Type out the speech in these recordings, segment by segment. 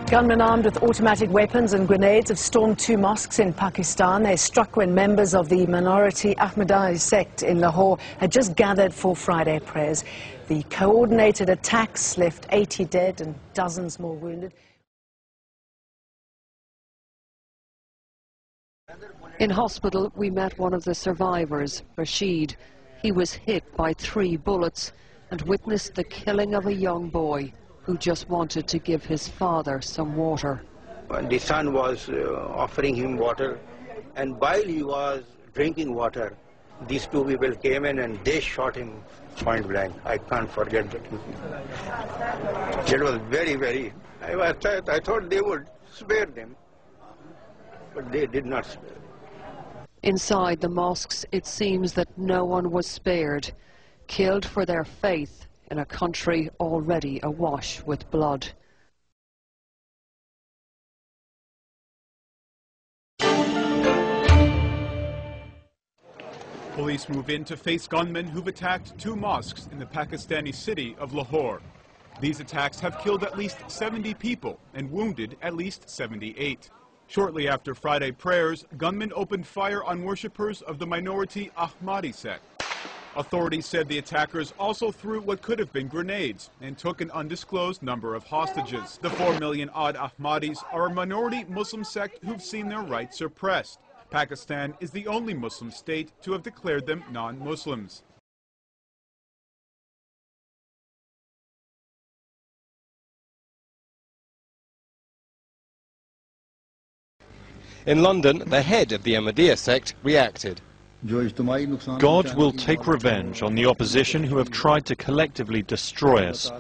Gunmen armed with automatic weapons and grenades have stormed two mosques in Pakistan. They struck when members of the minority Ahmadiyya sect in Lahore had just gathered for Friday prayers. The coordinated attacks left 80 dead and dozens more wounded. In hospital, we met one of the survivors, Rashid. He was hit by 3 bullets and witnessed the killing of a young boy who just wanted to give his father some water. The son was offering him water, and while he was drinking water, these 2 people came in and they shot him point blank. I can't forget that. It was very, I thought they would spare them, but they did not spare. Inside the mosques, it seems that no one was spared, killed for their faith in a country already awash with blood. Police move in to face gunmen who've attacked 2 mosques in the Pakistani city of Lahore. These attacks have killed at least 70 people and wounded at least 78. Shortly after Friday prayers, gunmen opened fire on worshippers of the minority Ahmadi sect. Authorities said the attackers also threw what could have been grenades and took an undisclosed number of hostages. The 4 million-odd Ahmadis are a minority Muslim sect who've seen their rights suppressed. Pakistan is the only Muslim state to have declared them non-Muslims. In London, the head of the Ahmadiyya sect reacted. God will take revenge on the opposition who have tried to collectively destroy us.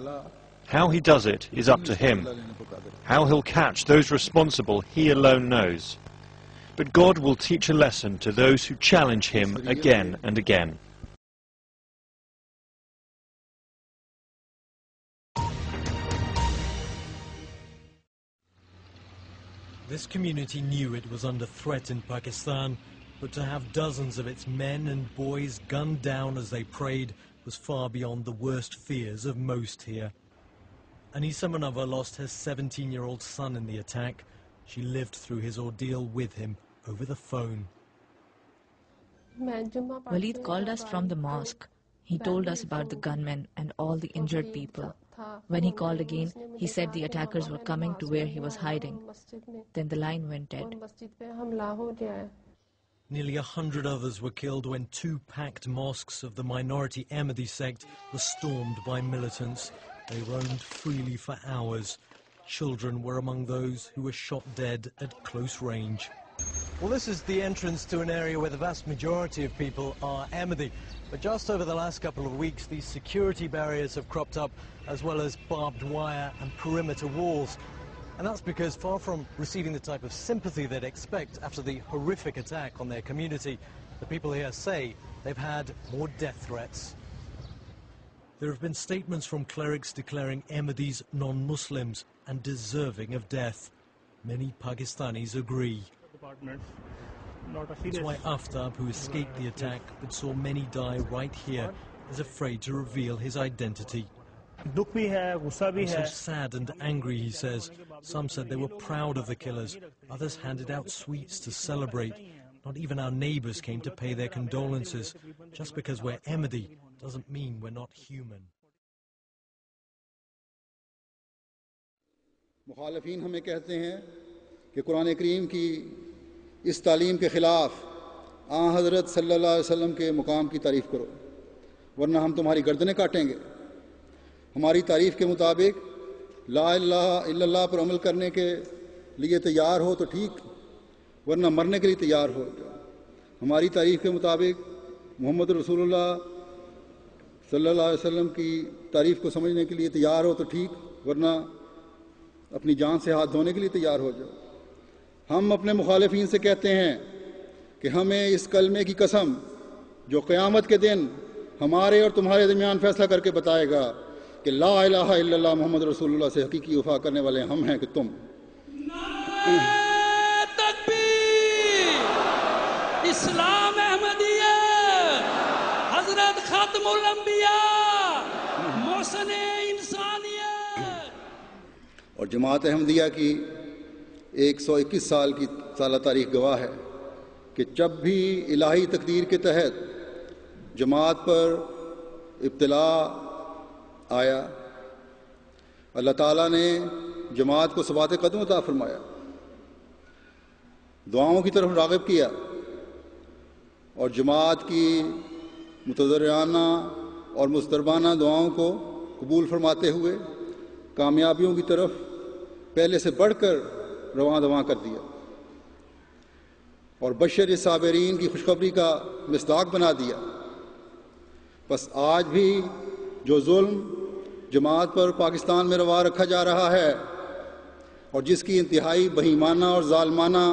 How he does it is up to him. How he'll catch those responsible, he alone knows. But God will teach a lesson to those who challenge him again and again. This community knew it was under threat in Pakistan, but to have dozens of its men and boys gunned down as they prayed was far beyond the worst fears of most here. Anisa Manava lost her 17-year-old son in the attack. She lived through his ordeal with him over the phone. Walid called us from the mosque. He told us about the gunmen and all the injured people. When he called again, he said the attackers were coming to where he was hiding. Then the line went dead. Nearly 100 others were killed when 2 packed mosques of the minority Ahmadi sect were stormed by militants. They roamed freely for hours. Children were among those who were shot dead at close range. Well, this is the entrance to an area where the vast majority of people are Ahmadi. But just over the last couple of weeks, these security barriers have cropped up, as well as barbed wire and perimeter walls. And that's because, far from receiving the type of sympathy they'd expect after the horrific attack on their community, the people here say they've had more death threats. There have been statements from clerics declaring Ahmadis non-Muslims and deserving of death. Many Pakistanis agree. That's why Aftab, who escaped the attack but saw many die right here, is afraid to reveal his identity. I'm so sad and angry, he says. Some said they were proud of the killers. Others handed out sweets to celebrate. Not even our neighbors came to pay their condolences. Just because we're Ahmadi doesn't mean we're not human. मुखालिफीन हमें कहते हैं कि कुरान करीम की इस तालीम के ख़िलाफ़ हज़रत सल्लल्लाहु अलैहि वसल्लम के मुकाम की तारीफ़ करो, वरना हम तुम्हारी गर्दनें काटेंगे। हमारी तारीफ़ के मुताबिक ला इलाहा इल्लल्लाह पर अमल करने के लिए तैयार हो तो ठीक, वरना मरने के लिए तैयार हो जाओ। हमारी तारीफ़ के मुताबिक मोहम्मद रसूलुल्लाह सल्लल्लाहु अलैहि वसल्लम की तारीफ़ को समझने के लिए तैयार हो तो ठीक, वरना अपनी जान से हाथ धोने के लिए तैयार हो जाओ। हम अपने मुखालिफीन से कहते हैं कि हमें इस कलमे की कसम जो क़यामत के दिन हमारे और तुम्हारे दरमियान फैसला करके बताएगा कि ला इलाहा इल्लल्लाह मोहम्मद रसूलुल्लाह से हकीकी वफा करने वाले हम हैं कि तुम। इस्लाम अहमदिया हजरत खातमुल अंबिया मोहसिन इंसानियत। और और जमात अहमदिया की 121 साल की साला तारीख गवाह है कि जब भी इलाही तकदीर के तहत जमात पर इब्तिला आया, अल्लाह ताला ने जमात को सबात कदम अता फरमाया, दुआओं की तरफ राग़िब किया और जमात की मुतज़र्रियाना और मुस्तरबाना दुआओं को कबूल फरमाते हुए कामयाबियों की तरफ पहले से बढ़कर रवां दवां कर दिया और बशर साबिरीन की खुशखबरी का मिस्दाक बना दिया। बस आज भी जो जुल्म जमात पर पाकिस्तान में रवा रखा जा रहा है और जिसकी इंतहाई बहीमाना और जालमाना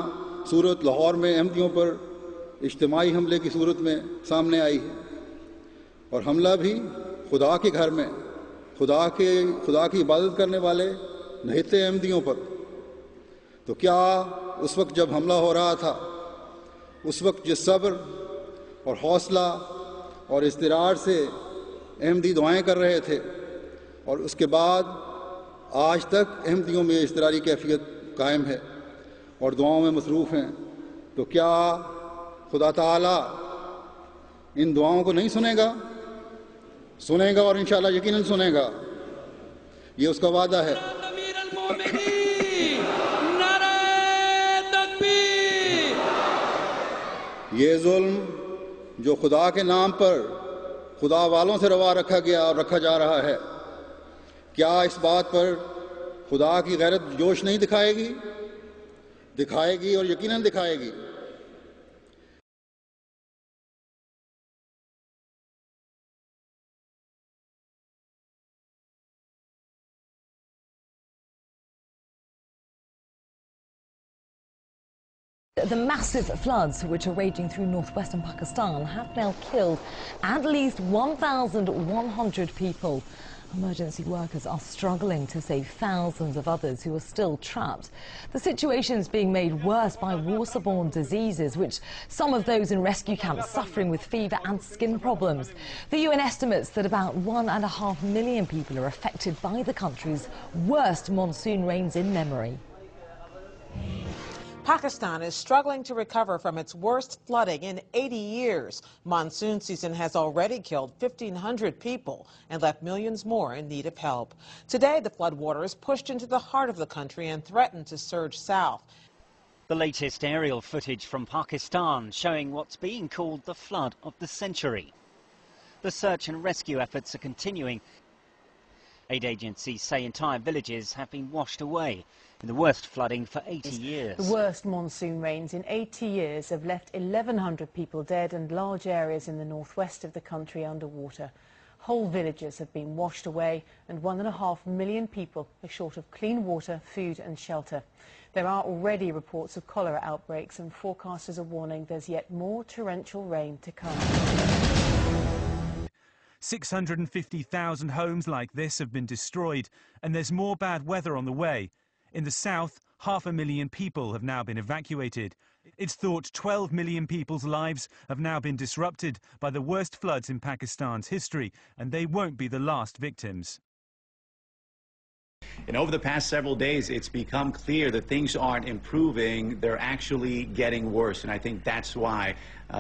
सूरत लाहौर में अहमदियों पर इज्तिमाई हमले की सूरत में सामने आई है, और हमला भी खुदा के घर में खुदा की इबादत करने वाले नहते अहमदियों पर। तो क्या उस वक्त जब हमला हो रहा था, उस वक्त जिस सब्र और हौसला और इस्तिरार से अहमदी दुआएं कर रहे थे और उसके बाद आज तक अहमदियों में इस्तिरारी कैफियत कायम है और दुआओं में मसरूफ़ हैं, तो क्या खुदा ताला इन दुआओं को नहीं सुनेगा? सुनेगा और इंशाअल्लाह यकीनन सुनेगा, ये उसका वादा है। ये जुल्म जो खुदा के नाम पर खुदा वालों से रवा रखा गया और रखा जा रहा है, क्या इस बात पर खुदा की गैरत जोश नहीं दिखाएगी? दिखाएगी और यकीनन दिखाएगी। The massive floods which are raging through northwestern Pakistan have now killed at least 1,100 people. Emergency workers are struggling to save thousands of others who are still trapped. The situation is being made worse by waterborne diseases, which some of those in rescue camps suffering with fever and skin problems. The UN estimates that about 1.5 million people are affected by the country's worst monsoon rains in memory. Pakistan is struggling to recover from its worst flooding in 80 years. Monsoon season has already killed 1,500 people and left millions more in need of help. Today, the floodwaters pushed into the heart of the country and threatened to surge south. The latest aerial footage from Pakistan showing what's being called the flood of the century. The search and rescue efforts are continuing. Aid agencies say entire villages have been washed away in the worst flooding for 80 years. The worst monsoon rains in 80 years have left 1,100 people dead and large areas in the northwest of the country underwater. Whole villages have been washed away and 1.5 million people are short of clean water, food and shelter. There are already reports of cholera outbreaks and forecasters are warning there's yet more torrential rain to come. 650,000 homes like this have been destroyed, and there's more bad weather on the way. In the south, 500,000 people have now been evacuated. It's thought 12 million people's lives have now been disrupted by the worst floods in Pakistan's history, and they won't be the last victims. And over the past several days, it's become clear that things aren't improving. They're actually getting worse. And I think that's why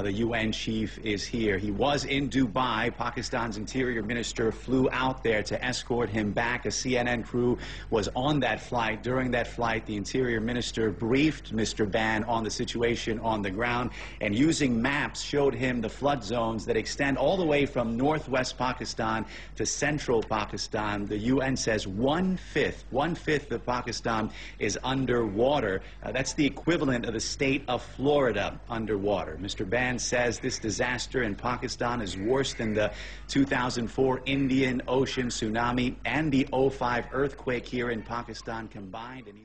the UN chief is here. He was in Dubai. Pakistan's interior minister flew out there to escort him back. A CNN crew was on that flight. During that flight, the interior minister briefed Mr. Ban on the situation on the ground and using maps showed him the flood zones that extend all the way from northwest Pakistan to central Pakistan. The UN says one-fifth of Pakistan is underwater. That's the equivalent of the state of Florida underwater. Mr. Ban says this disaster in Pakistan is worse than the 2004 Indian Ocean tsunami and the 2005 earthquake here in Pakistan combined. And